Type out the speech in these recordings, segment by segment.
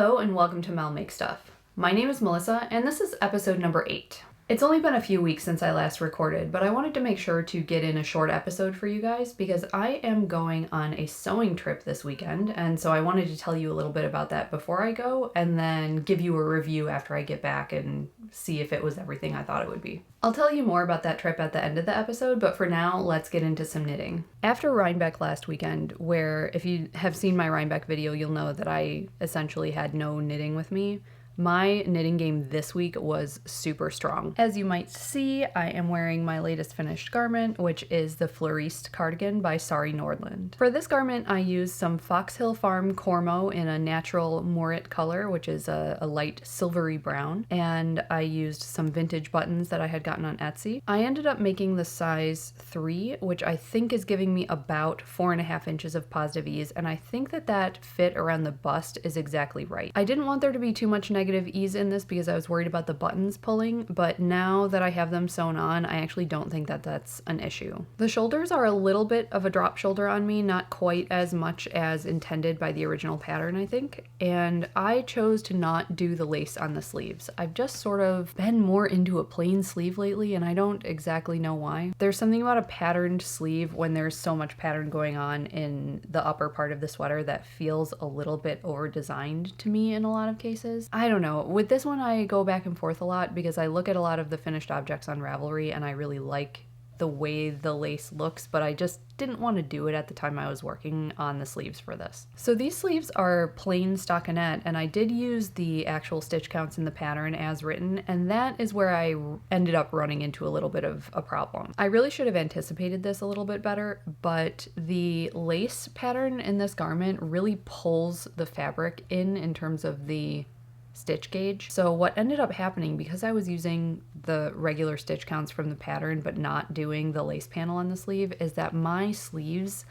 Hello and welcome to Mel Make Stuff. My name is Melissa and this is episode number 8. It's only been a few weeks since I last recorded, but I wanted to make sure to get in a short episode for you guys because I am going on a sewing trip this weekend, and so I wanted to tell you a little bit about that before I go and then give you a review after I get back and see if it was everything I thought it would be. I'll tell you more about that trip at the end of the episode, but for now, let's get into some knitting. After Rhinebeck last weekend, where if you have seen my Rhinebeck video, you'll know that I essentially had no knitting with me, my knitting game this week was super strong. As you might see, I am wearing my latest finished garment, which is the Fleuriste cardigan by Sari Nordlund. For this garment, I used some Fox Hill Farm cormo in a natural Morit color, which is a light silvery brown, and I used some vintage buttons that I had gotten on Etsy. I ended up making the size 3, which I think is giving me about 4.5 inches of positive ease, and I think that fit around the bust is exactly right. I didn't want there to be too much negative ease in this because I was worried about the buttons pulling, but now that I have them sewn on, I actually don't think that that's an issue. The shoulders are a little bit of a drop shoulder on me, not quite as much as intended by the original pattern, I think, and I chose to not do the lace on the sleeves. I've just sort of been more into a plain sleeve lately, and I don't exactly know why. There's something about a patterned sleeve when there's so much pattern going on in the upper part of the sweater that feels a little bit over-designed to me in a lot of cases. I don't know. With this one, I go back and forth a lot because I look at a lot of the finished objects on Ravelry and I really like the way the lace looks, but I just didn't want to do it at the time I was working on the sleeves for this. So these sleeves are plain stockinette, and I did use the actual stitch counts in the pattern as written, and that is where I ended up running into a little bit of a problem. I really should have anticipated this a little bit better, but the lace pattern in this garment really pulls the fabric in terms of the stitch gauge. So what ended up happening, because I was using the regular stitch counts from the pattern but not doing the lace panel on the sleeve, is that my sleeves,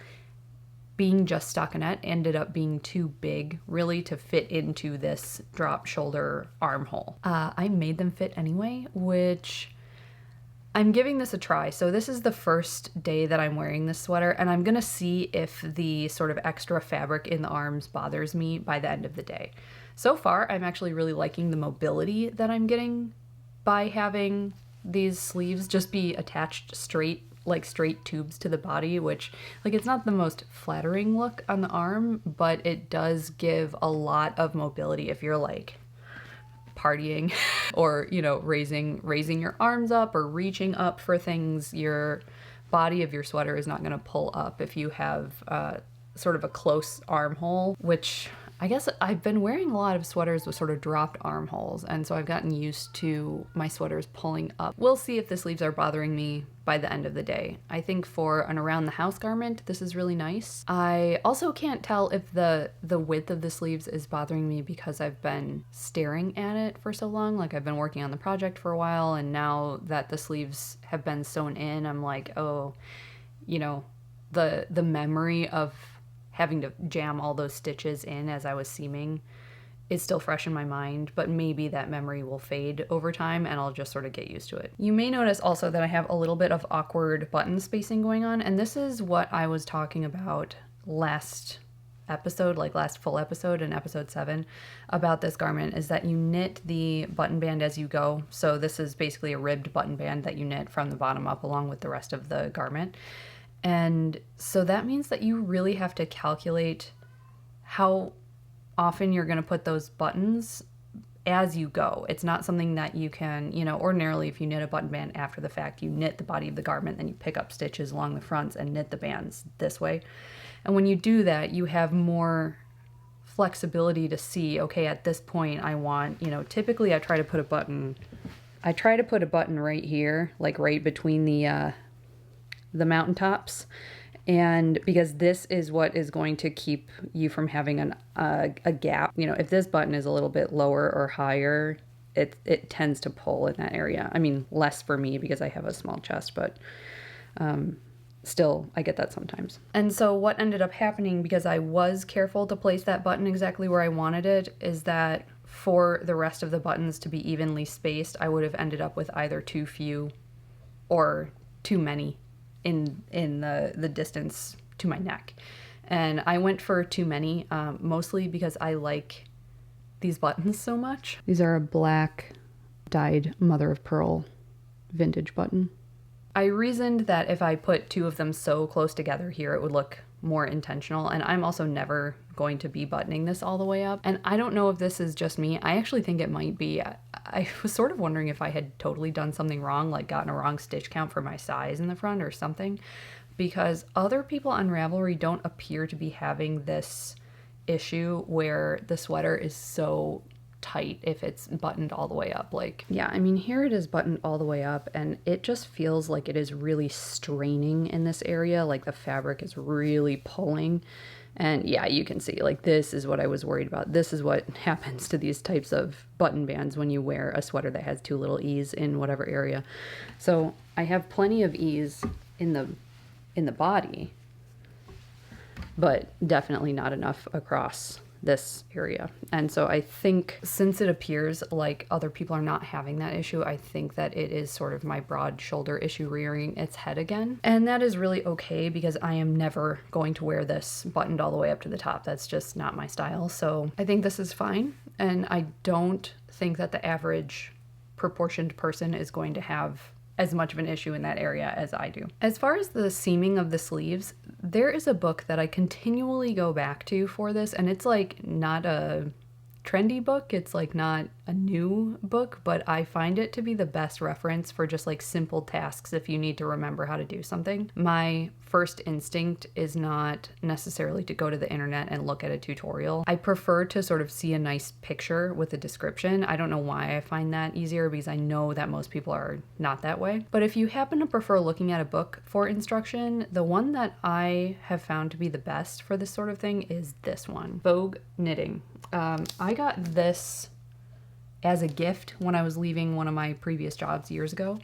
being just stockinette, ended up being too big really to fit into this drop shoulder armhole. I made them fit anyway, which I'm giving this a try. So this is the first day that I'm wearing this sweater, and I'm gonna see if the sort of extra fabric in the arms bothers me by the end of the day. So far, I'm actually really liking the mobility that I'm getting by having these sleeves just be attached straight tubes to the body, which, like, it's not the most flattering look on the arm, but it does give a lot of mobility if you're like partying or, you know, raising your arms up or reaching up for things. Your body of your sweater is not going to pull up if you have sort of a close armhole, which I guess I've been wearing a lot of sweaters with sort of dropped armholes, and so I've gotten used to my sweaters pulling up. We'll see if the sleeves are bothering me by the end of the day. I think for an around the house garment, this is really nice. I also can't tell if the width of the sleeves is bothering me because I've been staring at it for so long. Like, I've been working on the project for a while, and now that the sleeves have been sewn in, I'm like, oh, you know, the memory of having to jam all those stitches in as I was seaming is still fresh in my mind, but maybe that memory will fade over time and I'll just sort of get used to it. You may notice also that I have a little bit of awkward button spacing going on, and this is what I was talking about last episode, like last full episode in episode 7 about this garment, is that you knit the button band as you go. So this is basically a ribbed button band that you knit from the bottom up along with the rest of the garment. And so that means that you really have to calculate how often you're going to put those buttons as you go. It's not something that you can, you know, ordinarily if you knit a button band after the fact, you knit the body of the garment, then you pick up stitches along the fronts and knit the bands this way. And when you do that, you have more flexibility to see, okay, at this point I want, you know, typically I try to put a button right here, like right between the mountaintops, and because this is what is going to keep you from having a gap. You know, if this button is a little bit lower or higher, it tends to pull in that area. I mean, less for me because I have a small chest, but still I get that sometimes. And so what ended up happening, because I was careful to place that button exactly where I wanted it, is that for the rest of the buttons to be evenly spaced, I would have ended up with either too few or too many in the distance to my neck. And I went for too many, mostly because I like these buttons so much. These are a black dyed mother of pearl vintage button. I reasoned that if I put two of them so close together here, it would look more intentional, and I'm also never going to be buttoning this all the way up. And I don't know if this is just me. I actually think it might be. I was sort of wondering if I had totally done something wrong, like gotten a wrong stitch count for my size in the front or something, because other people on Ravelry don't appear to be having this issue where the sweater is so tight if it's buttoned all the way up. Like, yeah, I mean, here it is buttoned all the way up, and it just feels like it is really straining in this area, like the fabric is really pulling. And yeah, you can see, like, this is what I was worried about. This is what happens to these types of button bands when you wear a sweater that has too little ease in whatever area. So I have plenty of ease in the body, but definitely not enough across this area. And so I think, since it appears like other people are not having that issue, I think that it is sort of my broad shoulder issue rearing its head again. And that is really okay, because I am never going to wear this buttoned all the way up to the top. That's just not my style. So I think this is fine. And I don't think that the average proportioned person is going to have as much of an issue in that area as I do. As far as the seaming of the sleeves, there is a book that I continually go back to for this, and it's like not a trendy book, it's like not a new book, but I find it to be the best reference for just like simple tasks if you need to remember how to do something. My first instinct is not necessarily to go to the internet and look at a tutorial. I prefer to sort of see a nice picture with a description. I don't know why I find that easier, because I know that most people are not that way. But if you happen to prefer looking at a book for instruction, the one that I have found to be the best for this sort of thing is this one, Vogue Knitting. I got this as a gift when I was leaving one of my previous jobs years ago,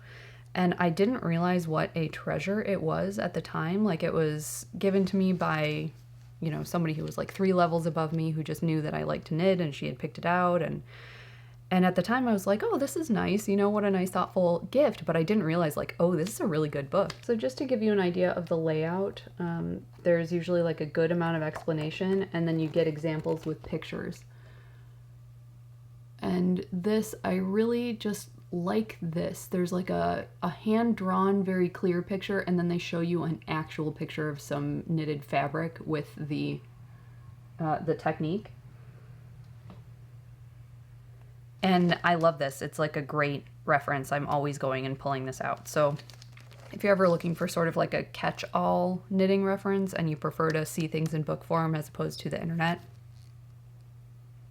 and I didn't realize what a treasure it was at the time. Like, it was given to me by, you know, somebody who was like 3 levels above me, who just knew that I liked to knit, and she had picked it out, and at the time I was like, oh, this is nice, you know, what a nice thoughtful gift, but I didn't realize, like, oh, this is a really good book. So just to give you an idea of the layout, there's usually like a good amount of explanation, and then you get examples with pictures. And this, I really just like this. There's like a hand-drawn, very clear picture, and then they show you an actual picture of some knitted fabric with the technique. And I love this. It's like a great reference. I'm always going and pulling this out. So if you're ever looking for sort of like a catch-all knitting reference and you prefer to see things in book form as opposed to the internet,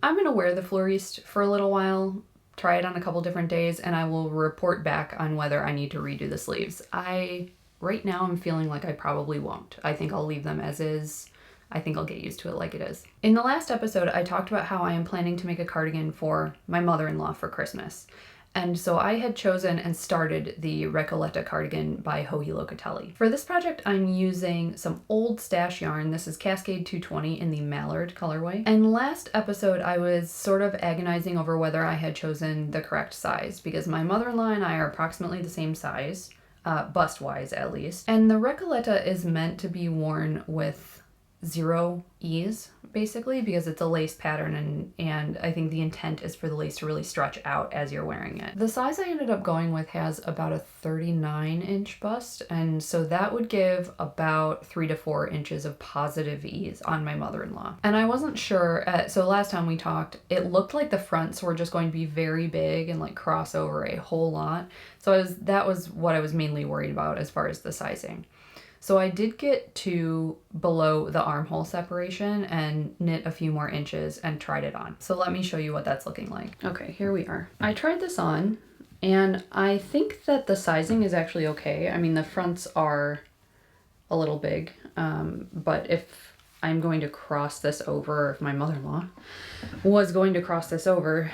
I'm going to wear the Fleuriste for a little while, try it on a couple different days, and I will report back on whether I need to redo the sleeves. Right now I'm feeling like I probably won't. I think I'll leave them as is. I think I'll get used to it like it is. In the last episode, I talked about how I am planning to make a cardigan for my mother-in-law for Christmas. And so I had chosen and started the Recoleta cardigan by Locatelli. For this project, I'm using some old stash yarn. This is Cascade 220 in the Mallard colorway. And last episode, I was sort of agonizing over whether I had chosen the correct size, because my mother-in-law and I are approximately the same size, bust-wise at least. And the Recoleta is meant to be worn with 0 ease, basically, because it's a lace pattern, and I think the intent is for the lace to really stretch out as you're wearing it. The size I ended up going with has about a 39-inch bust, and so that would give about 3 to 4 inches of positive ease on my mother-in-law. And I wasn't sure, so last time we talked, it looked like the fronts were just going to be very big and like cross over a whole lot. So that was what I was mainly worried about as far as the sizing. So I did get to below the armhole separation and knit a few more inches and tried it on. So let me show you what that's looking like. Okay, here we are. I tried this on, and I think that the sizing is actually okay. I mean, the fronts are a little big, but if I'm going to cross this over, if my mother-in-law was going to cross this over,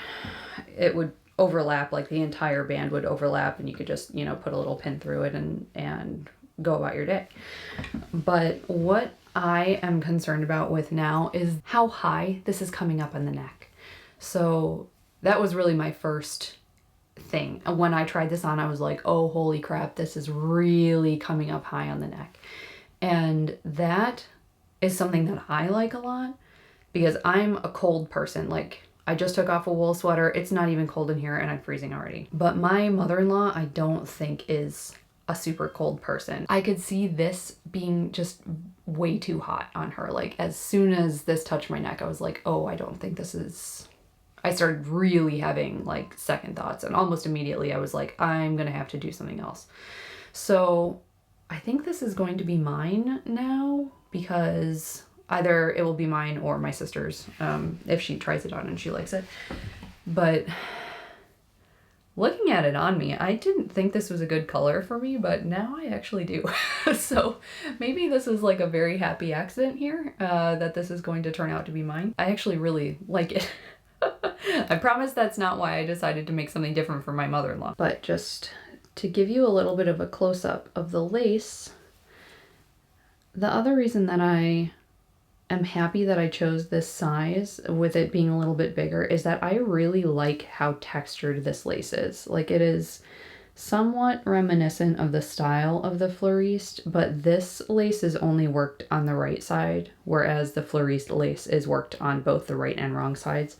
it would overlap, like the entire band would overlap, and you could just, you know, put a little pin through it and go about your day. But what I am concerned about with now is how high this is coming up on the neck. So that was really my first thing. When I tried this on, I was like, oh, holy crap, this is really coming up high on the neck. And that is something that I like a lot, because I'm a cold person. Like, I just took off a wool sweater. It's not even cold in here and I'm freezing already. But my mother-in-law, I don't think is a super cold person. I could see this being just way too hot on her. Like as soon as this touched my neck, I was like, oh, I don't think this is... I started really having like second thoughts, and almost immediately I was like, I'm gonna have to do something else. So I think this is going to be mine now, because either it will be mine or my sister's, if she tries it on and she likes it. But looking at it on me, I didn't think this was a good color for me, but now I actually do. So maybe this is like a very happy accident here, that this is going to turn out to be mine. I actually really like it. I promise that's not why I decided to make something different for my mother-in-law. But just to give you a little bit of a close-up of the lace, the other reason that I am happy that I chose this size, with it being a little bit bigger, is that I really like how textured this lace is. Like, it is somewhat reminiscent of the style of the Fleuriste, but this lace is only worked on the right side, whereas the Fleuriste lace is worked on both the right and wrong sides.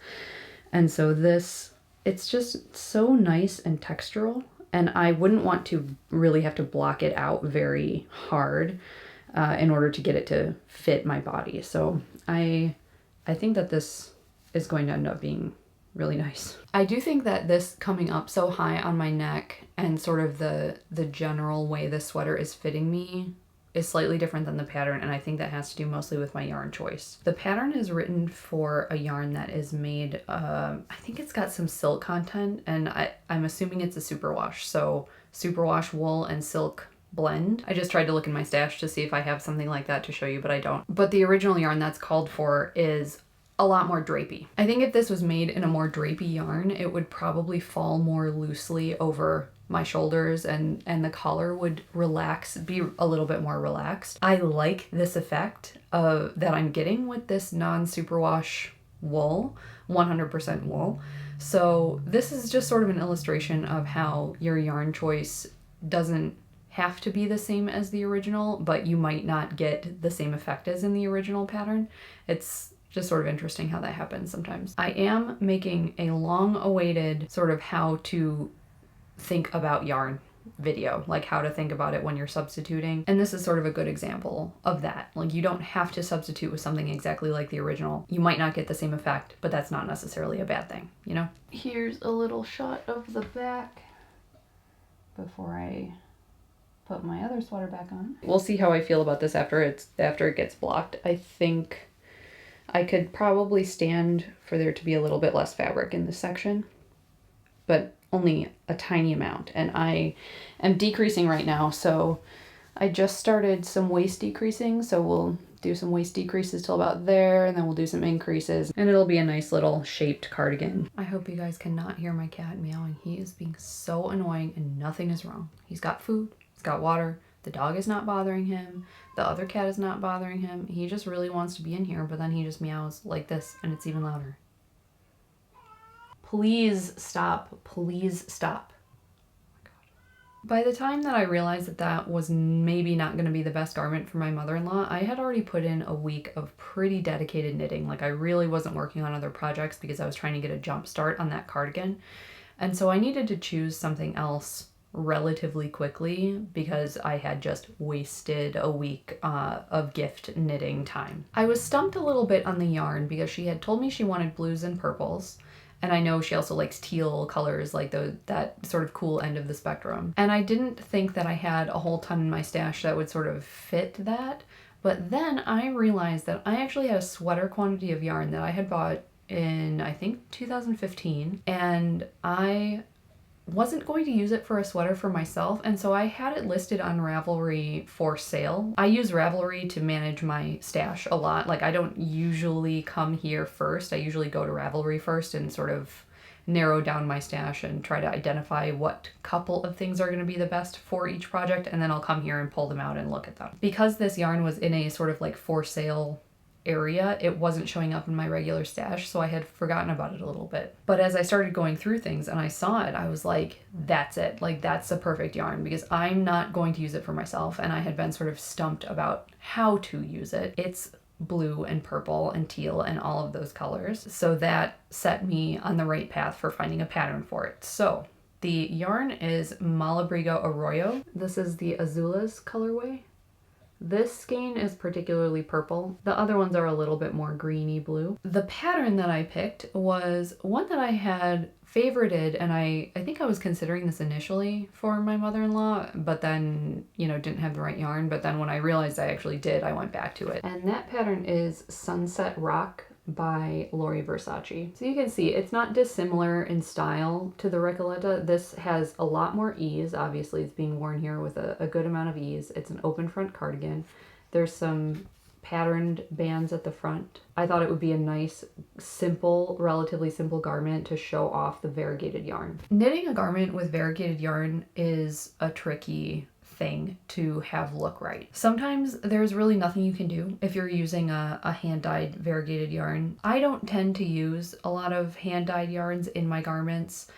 And so this, it's just so nice and textural, and I wouldn't want to really have to block it out very hard in order to get it to fit my body. So I think that this is going to end up being really nice. I do think that this coming up so high on my neck and sort of the general way this sweater is fitting me is slightly different than the pattern, and I think that has to do mostly with my yarn choice. The pattern is written for a yarn that is made, I think it's got some silk content, and I'm assuming it's a superwash. So superwash wool and silk blend. I just tried to look in my stash to see if I have something like that to show you, but I don't. But the original yarn that's called for is a lot more drapey. I think if this was made in a more drapey yarn, it would probably fall more loosely over my shoulders, and the collar would relax, be a little bit more relaxed. I like this effect that I'm getting with this non-superwash wool, 100% wool. So this is just sort of an illustration of how your yarn choice doesn't have to be the same as the original, but you might not get the same effect as in the original pattern. It's just sort of interesting how that happens sometimes. I am making a long-awaited sort of how to think about yarn video, like how to think about it when you're substituting. And this is sort of a good example of that. Like, you don't have to substitute with something exactly like the original. You might not get the same effect, but that's not necessarily a bad thing, you know? Here's a little shot of the back before I put my other sweater back on. We'll see how I feel about this after it gets blocked. I think I could probably stand for there to be a little bit less fabric in this section, but only a tiny amount. And I am decreasing right now, so I just started some waist decreasing, so we'll do some waist decreases till about there, and then we'll do some increases, and it'll be a nice little shaped cardigan. I hope you guys cannot hear my cat meowing. He is being so annoying and nothing is wrong. He's got food, he's got water, the dog is not bothering him, the other cat is not bothering him. He just really wants to be in here, but then he just meows like this, and it's even louder. Please stop. Please stop. Oh my God. By the time that I realized that that was maybe not going to be the best garment for my mother-in-law, I had already put in a week of pretty dedicated knitting. Like, I really wasn't working on other projects because I was trying to get a jump start on that cardigan. And so I needed to choose something else relatively quickly because I had just wasted a week of gift knitting time. I was stumped a little bit on the yarn because she had told me she wanted blues and purples. And I know she also likes teal colors, like that sort of cool end of the spectrum. And I didn't think that I had a whole ton in my stash that would sort of fit that. But then I realized that I actually had a sweater quantity of yarn that I had bought in, I think, 2015. And I wasn't going to use it for a sweater for myself, and so I had it listed on Ravelry for sale. I use Ravelry to manage my stash a lot. Like, I don't usually come here first. I usually go to Ravelry first and sort of narrow down my stash and try to identify what couple of things are going to be the best for each project, and then I'll come here and pull them out and look at them. Because this yarn was in a sort of like for sale area, it wasn't showing up in my regular stash, so I had forgotten about it a little bit. But as I started going through things and I saw it, I was like, that's it. Like, that's the perfect yarn, because I'm not going to use it for myself, and I had been sort of stumped about how to use it. It's blue and purple and teal and all of those colors. So that set me on the right path for finding a pattern for it. So the yarn is Malabrigo Arroyo. This is the Azules colorway. This skein is particularly purple. The other ones are a little bit more greeny blue. The pattern that I picked was one that I had favorited, and I think I was considering this initially for my mother-in-law, but then, you know, didn't have the right yarn. But then when I realized I actually did, I went back to it. And that pattern is Sunset Rock by Versaci. So you can see it's not dissimilar in style to the Recoleta. This has a lot more ease. Obviously it's being worn here with a good amount of ease. It's an open front cardigan. There's some patterned bands at the front. I thought it would be a nice, simple, relatively simple garment to show off the variegated yarn. Knitting a garment with variegated yarn is a tricky thing to have look right. Sometimes there's really nothing you can do if you're using a hand-dyed variegated yarn. I don't tend to use a lot of hand-dyed yarns in my garments,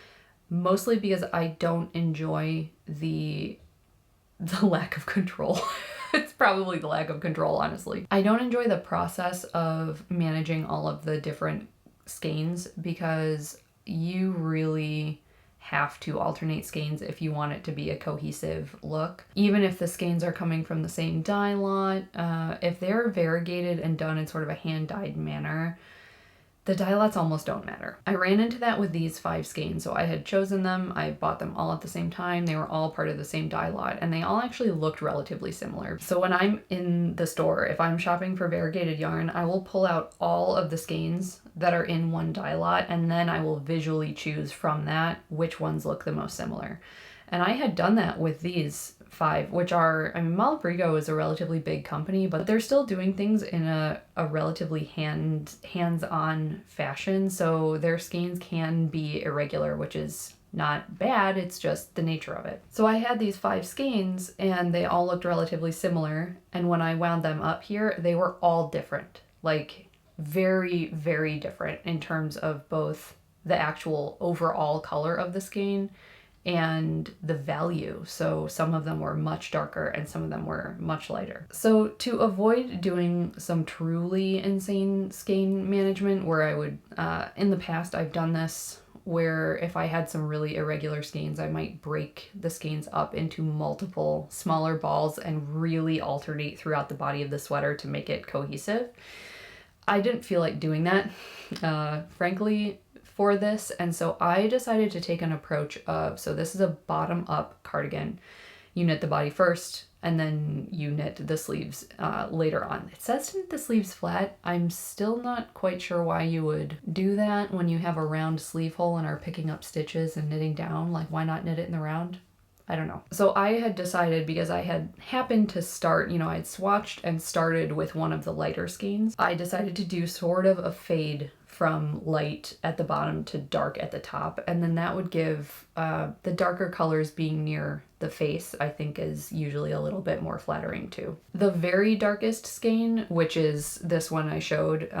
mostly because I don't enjoy the lack of control. It's probably the lack of control, honestly. I don't enjoy the process of managing all of the different skeins because you really have to alternate skeins if you want it to be a cohesive look. Even if the skeins are coming from the same dye lot, if they're variegated and done in sort of a hand-dyed manner, the dye lots almost don't matter. I ran into that with these 5 skeins. So I had chosen them, I bought them all at the same time, they were all part of the same dye lot, and they all actually looked relatively similar. So when I'm in the store, if I'm shopping for variegated yarn, I will pull out all of the skeins that are in one dye lot, and then I will visually choose from that which ones look the most similar. And I had done that with these 5, which are, I mean, Malabrigo is a relatively big company, but they're still doing things in a relatively hands-on fashion. So their skeins can be irregular, which is not bad. It's just the nature of it. So I had these 5 skeins and they all looked relatively similar. And when I wound them up here, they were all different, like very, very different in terms of both the actual overall color of the skein and the value. So some of them were much darker and some of them were much lighter. So to avoid doing some truly insane skein management where I would, in the past I've done this where if I had some really irregular skeins, I might break the skeins up into multiple smaller balls and really alternate throughout the body of the sweater to make it cohesive. I didn't feel like doing that, frankly, for this, and so I decided to take an approach of, so this is a bottom-up cardigan. You knit the body first, and then you knit the sleeves later on. It says to knit the sleeves flat. I'm still not quite sure why you would do that when you have a round sleeve hole and are picking up stitches and knitting down. Like, why not knit it in the round? I don't know. So I had decided, because I had happened to start, you know, I had swatched and started with one of the lighter skeins. I decided to do sort of a fade from light at the bottom to dark at the top, and then that would give the darker colors being near the face, I think, is usually a little bit more flattering too. The very darkest skein, which is this one I showed,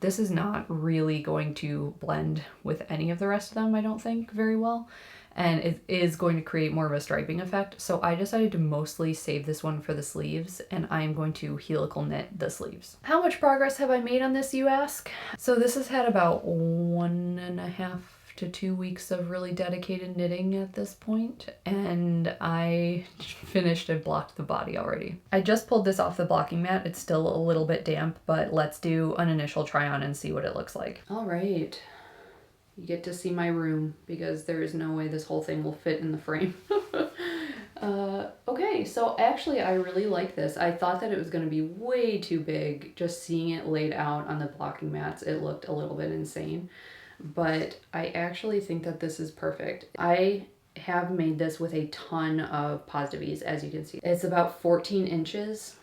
this is not really going to blend with any of the rest of them, I don't think, very well. And it is going to create more of a striping effect. So I decided to mostly save this one for the sleeves, and I am going to helical knit the sleeves. How much progress have I made on this, you ask? So this has had about 1.5 to 2 weeks of really dedicated knitting at this point, and I finished and blocked the body already. I just pulled this off the blocking mat. It's still a little bit damp, but let's do an initial try on and see what it looks like. All right. You get to see my room because there is no way this whole thing will fit in the frame. Okay, so actually I really like this. I thought that it was going to be way too big. Just seeing it laid out on the blocking mats, it looked a little bit insane. But I actually think that this is perfect. I have made this with a ton of positive ease, as you can see. It's about 14 inches.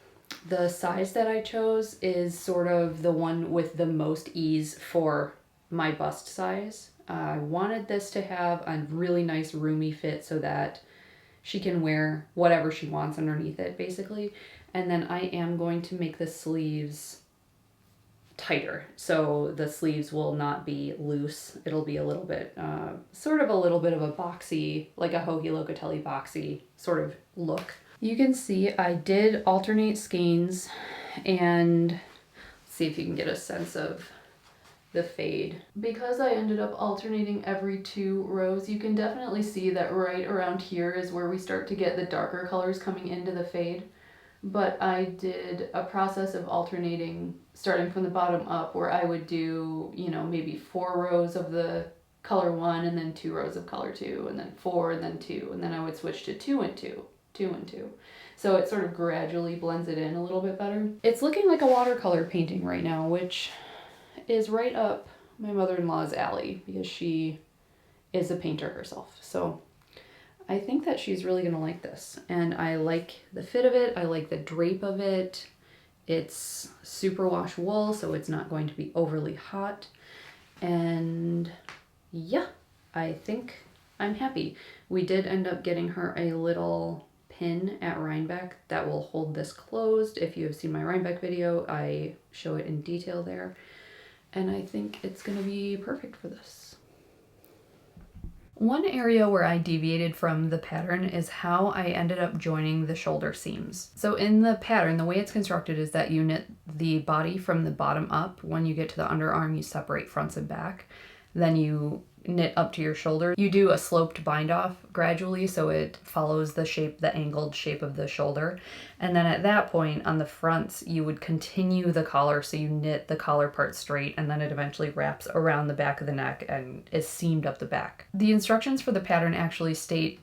The size that I chose is sort of the one with the most ease for my bust size. I wanted this to have a really nice roomy fit so that she can wear whatever she wants underneath it, basically. And then I am going to make the sleeves tighter, so the sleeves will not be loose. It'll be a little bit, sort of a little bit of a boxy, like a Joji Locatelli boxy sort of look. You can see I did alternate skeins, and see if you can get a sense of the fade. Because I ended up alternating every 2 rows, you can definitely see that right around here is where we start to get the darker colors coming into the fade. But I did a process of alternating starting from the bottom up, where I would do, you know, maybe 4 rows of the color 1 and then 2 rows of color 2 and then 4 and then 2, and then I would switch to 2 and 2, 2 and 2. So it sort of gradually blends it in a little bit better. It's looking like a watercolor painting right now, which is right up my mother-in-law's alley because she is a painter herself. So I think that she's really gonna like this. And I like the fit of it, I like the drape of it. It's superwash wool, so it's not going to be overly hot. And yeah, I think I'm happy. We did end up getting her a little pin at Rhinebeck that will hold this closed. If you have seen my Rhinebeck video, I show it in detail there. And I think it's gonna be perfect for this. One area where I deviated from the pattern is how I ended up joining the shoulder seams. So in the pattern, the way it's constructed is that you knit the body from the bottom up. When you get to the underarm, you separate fronts and back. Then you knit up to your shoulder. You do a sloped bind off gradually so it follows the shape, the angled shape of the shoulder. And then at that point on the fronts, you would continue the collar, so you knit the collar part straight, and then it eventually wraps around the back of the neck and is seamed up the back. The instructions for the pattern actually state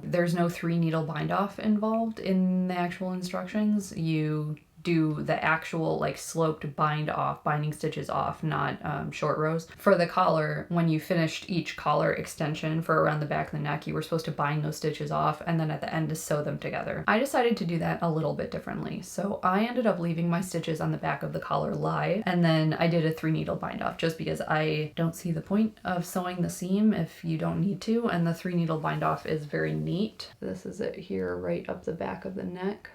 there's no 3 needle bind off involved in the actual instructions. You do the actual like sloped binding stitches off, not short rows. For the collar, when you finished each collar extension for around the back of the neck, you were supposed to bind those stitches off and then at the end to sew them together. I decided to do that a little bit differently. So I ended up leaving my stitches on the back of the collar live, and then I did a 3 needle bind off just because I don't see the point of sewing the seam if you don't need to, and the 3 needle bind off is very neat. This is it here right up the back of the neck.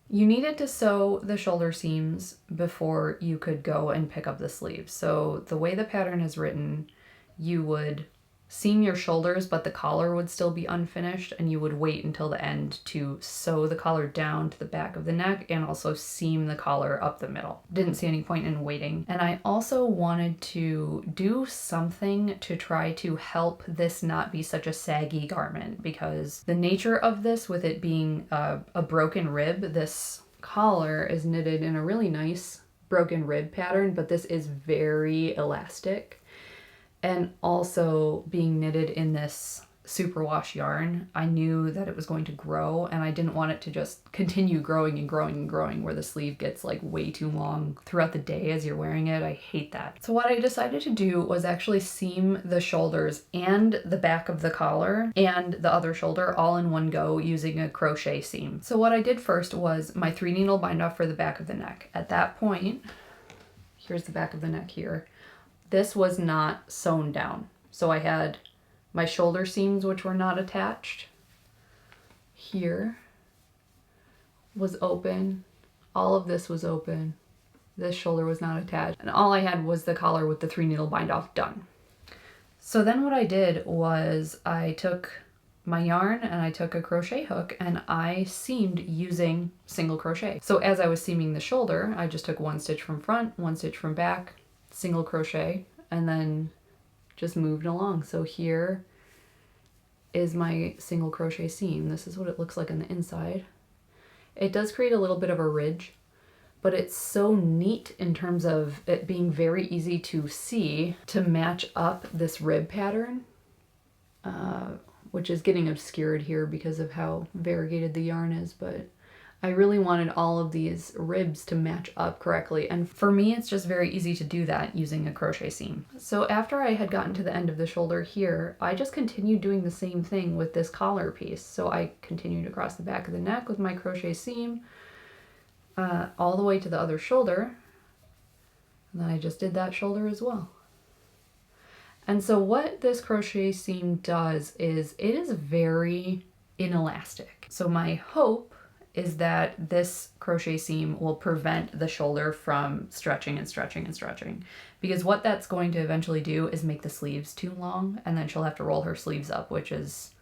You needed to sew the shoulder seams before you could go and pick up the sleeves. So the way the pattern is written, you would seam your shoulders, but the collar would still be unfinished, and you would wait until the end to sew the collar down to the back of the neck and also seam the collar up the middle. Didn't see any point in waiting. And I also wanted to do something to try to help this not be such a saggy garment, because the nature of this, with it being a broken rib, this collar is knitted in a really nice broken rib pattern, but this is very elastic. And also being knitted in this superwash yarn, I knew that it was going to grow, and I didn't want it to just continue growing and growing and growing where the sleeve gets like way too long throughout the day as you're wearing it. I hate that. So what I decided to do was actually seam the shoulders and the back of the collar and the other shoulder all in one go using a crochet seam. So what I did first was my 3 needle bind off for the back of the neck. At that point, here's the back of the neck here. This was not sewn down. So I had my shoulder seams, which were not attached. Here was open. All of this was open. This shoulder was not attached. And all I had was the collar with the 3 needle bind off done. So then what I did was I took my yarn and I took a crochet hook and I seamed using single crochet. So as I was seaming the shoulder, I just took 1 stitch from front, 1 stitch from back, single crochet, and then just moved along. So here is my single crochet seam. This is what it looks like on the inside. It does create a little bit of a ridge, but it's so neat in terms of it being very easy to see to match up this rib pattern, which is getting obscured here because of how variegated the yarn is, but I really wanted all of these ribs to match up correctly, and for me it's just very easy to do that using a crochet seam. So after I had gotten to the end of the shoulder here, I just continued doing the same thing with this collar piece. So I continued across the back of the neck with my crochet seam all the way to the other shoulder, and then I just did that shoulder as well. And so what this crochet seam does is it is very inelastic. So my hope is that this crochet seam will prevent the shoulder from stretching and stretching and stretching. Because what that's going to eventually do is make the sleeves too long, and then she'll have to roll her sleeves up, which is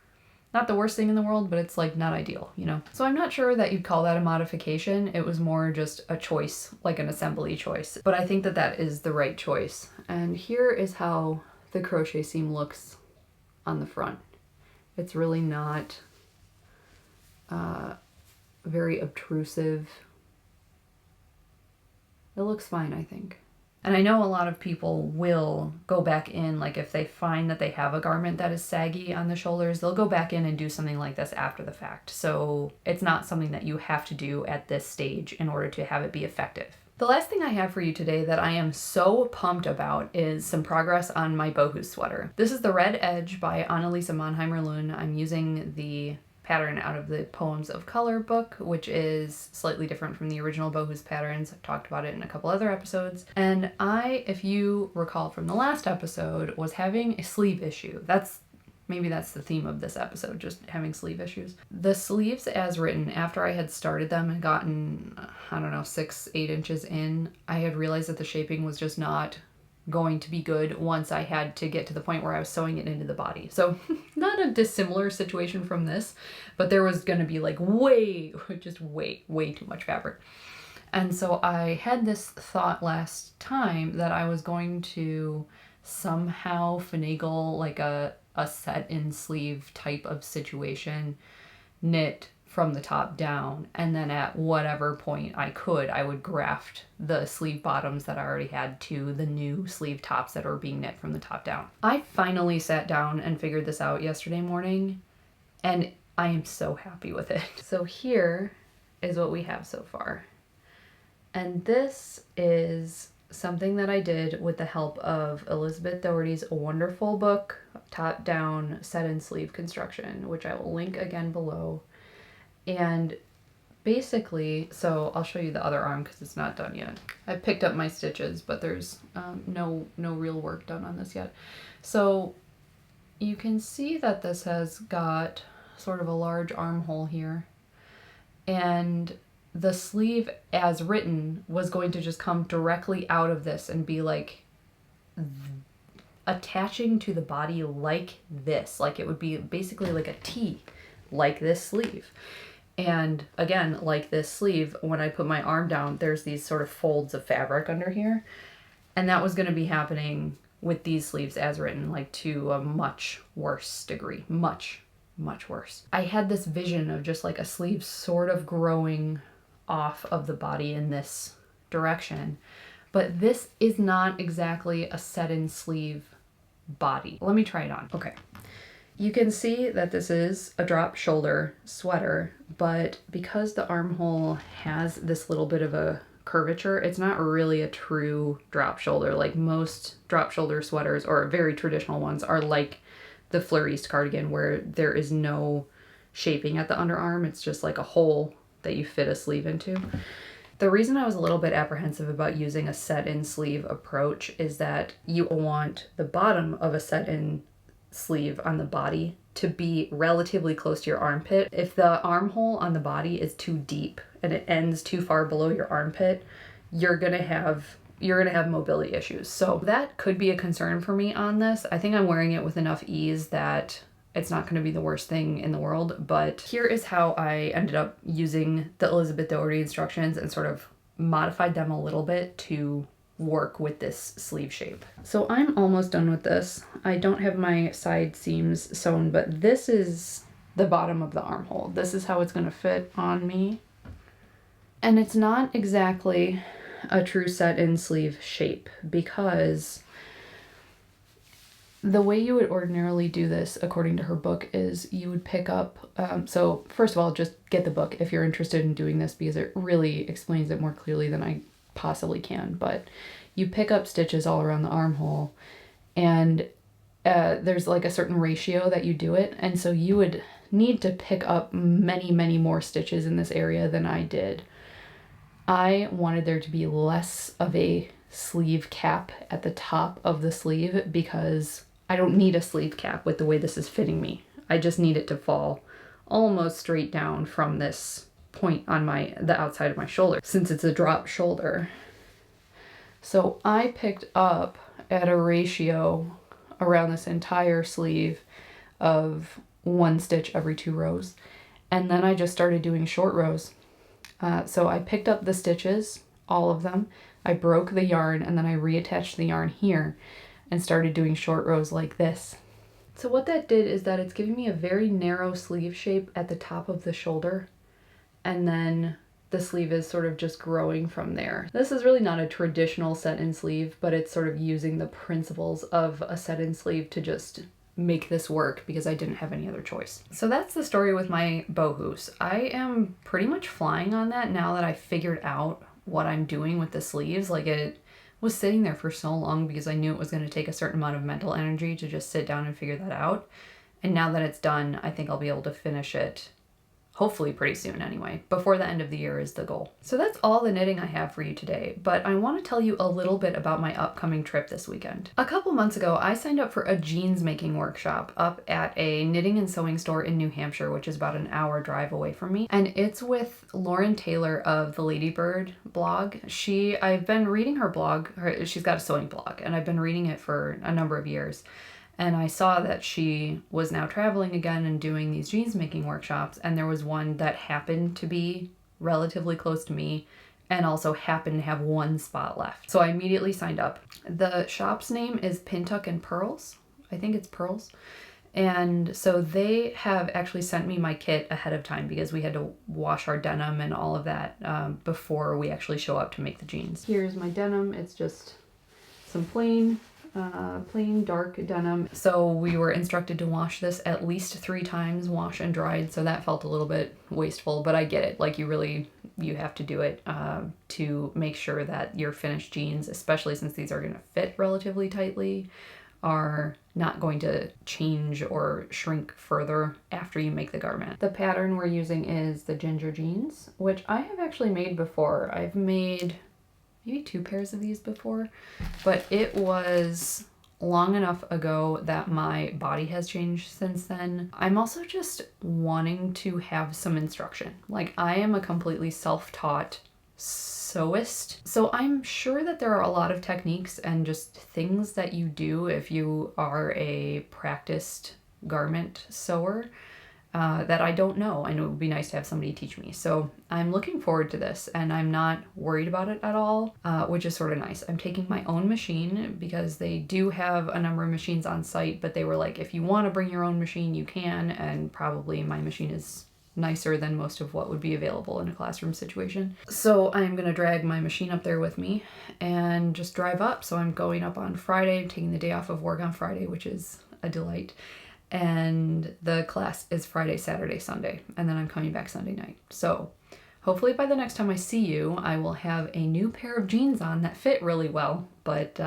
not the worst thing in the world, but it's like not ideal, you know? So I'm not sure that you'd call that a modification. It was more just a choice, like an assembly choice. But I think that that is the right choice. And here is how the crochet seam looks on the front. It's really not very obtrusive. It looks fine, I think. And I know a lot of people will go back in, like if they find that they have a garment that is saggy on the shoulders, they'll go back in and do something like this after the fact. So it's not something that you have to do at this stage in order to have it be effective. The last thing I have for you today that I am so pumped about is some progress on my Bohu sweater. This is the Red Edge by Annalisa Mannheimer Lunn. I'm using the pattern out of the Poems of Color book, which is slightly different from the original Bohu's patterns. I've talked about it in a couple other episodes. And I, if you recall from the last episode, was having a sleeve issue. Maybe that's the theme of this episode, just having sleeve issues. The sleeves as written, after I had started them and gotten, I don't know, 6-8 inches in, I had realized that the shaping was just not going to be good once I had to get to the point where I was sewing it into the body. So not a dissimilar situation from this, but there was going to be like way too much fabric. And so I had this thought last time that I was going to somehow finagle like a set in sleeve type of situation, knit from the top down, and then at whatever point I would graft the sleeve bottoms that I already had to the new sleeve tops that are being knit from the top down. I finally sat down and figured this out yesterday morning, and I am so happy with it. So here is what we have so far. And this is something that I did with the help of Elizabeth Doherty's wonderful book, Top Down Set in Sleeve Construction, which I will link again below. And basically, so I'll show you the other arm because it's not done yet. I picked up my stitches, but there's no real work done on this yet. So you can see that this has got sort of a large armhole here, and the sleeve as written was going to just come directly out of this and be like attaching to the body like this. Like it would be basically like a T, like this sleeve. And again, like this sleeve, when I put my arm down, there's these sort of folds of fabric under here. And that was going to be happening with these sleeves as written, like to a much worse degree. Much worse. I had this vision of just like a sleeve sort of growing off of the body in this direction. But this is not exactly a set-in sleeve body. Let me try it on. Okay. You can see that this is a drop shoulder sweater, but because the armhole has this little bit of a curvature, it's not really a true drop shoulder. Like most drop shoulder sweaters, or very traditional ones, are like the Fleuriste cardigan where there is no shaping at the underarm. It's just like a hole that you fit a sleeve into. The reason I was a little bit apprehensive about using a set-in sleeve approach is that you want the bottom of a set-in sleeve on the body to be relatively close to your armpit. If the armhole on the body is too deep and it ends too far below your armpit, you're gonna have mobility issues. So that could be a concern for me on this. I think I'm wearing it with enough ease that it's not going to be the worst thing in the world, but here is how I ended up using the Elizabeth Doherty instructions and sort of modified them a little bit to work with this sleeve shape. So I'm almost done with this. I don't have my side seams sewn, but this is the bottom of the armhole. This is how it's going to fit on me. And it's not exactly a true set-in sleeve shape because the way you would ordinarily do this, according to her book, is you would pick up, so first of all, just get the book if you're interested in doing this because it really explains it more clearly than I possibly can, but you pick up stitches all around the armhole and there's like a certain ratio that you do it, and so you would need to pick up many more stitches in this area than I did. I wanted there to be less of a sleeve cap at the top of the sleeve because I don't need a sleeve cap with the way this is fitting me. I just need it to fall almost straight down from this point on the outside of my shoulder since it's a drop shoulder. So I picked up at a ratio around this entire sleeve of one stitch every 2 rows. And then I just started doing short rows. So I picked up the stitches, all of them, I broke the yarn, and then I reattached the yarn here and started doing short rows like this. So what that did is that it's giving me a very narrow sleeve shape at the top of the shoulder, and then the sleeve is sort of just growing from there. This is really not a traditional set-in sleeve, but it's sort of using the principles of a set-in sleeve to just make this work because I didn't have any other choice. So that's the story with my Bohus. I am pretty much flying on that now that I figured out what I'm doing with the sleeves. Like, it was sitting there for so long because I knew it was going to take a certain amount of mental energy to just sit down and figure that out. And now that it's done, I think I'll be able to finish it hopefully pretty soon anyway. Before the end of the year is the goal. So that's all the knitting I have for you today, but I want to tell you a little bit about my upcoming trip this weekend. A couple months ago, I signed up for a jeans making workshop up at a knitting and sewing store in New Hampshire, which is about an hour drive away from me. And it's with Lauren Taylor of the Ladybird blog. I've been reading her blog. She's got a sewing blog, and I've been reading it for a number of years. And I saw that she was now traveling again and doing these jeans making workshops, and there was one that happened to be relatively close to me and also happened to have one spot left. So I immediately signed up. The shop's name is Pintuck and Pearls. I think it's Pearls. And so they have actually sent me my kit ahead of time because we had to wash our denim and all of that before we actually show up to make the jeans. Here's my denim. It's just some plain dark denim. So we were instructed to wash this at least 3 times, wash and dried, so that felt a little bit wasteful, but I get it. Like, you have to do it to make sure that your finished jeans, especially since these are going to fit relatively tightly, are not going to change or shrink further after you make the garment. The pattern we're using is the Ginger Jeans, which I have actually made before. I've made maybe 2 pairs of these before, but it was long enough ago that my body has changed since then. I'm also just wanting to have some instruction. Like, I am a completely self-taught sewist, so I'm sure that there are a lot of techniques and just things that you do if you are a practiced garment sewer that I don't know, and it would be nice to have somebody teach me. So I'm looking forward to this, and I'm not worried about it at all, which is sort of nice. I'm taking my own machine because they do have a number of machines on site, but they were like, if you want to bring your own machine, you can, and probably my machine is nicer than most of what would be available in a classroom situation. So I'm gonna drag my machine up there with me and just drive up. So I'm going up on Friday, I'm taking the day off of work on Friday, which is a delight. And the class is Friday, Saturday, Sunday, and then I'm coming back Sunday night. So hopefully by the next time I see you, I will have a new pair of jeans on that fit really well, but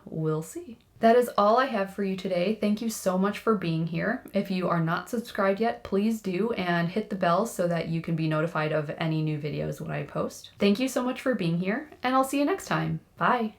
we'll see. That is all I have for you today. Thank you so much for being here. If you are not subscribed yet, please do, and hit the bell so that you can be notified of any new videos when I post. Thank you so much for being here, and I'll see you next time. Bye.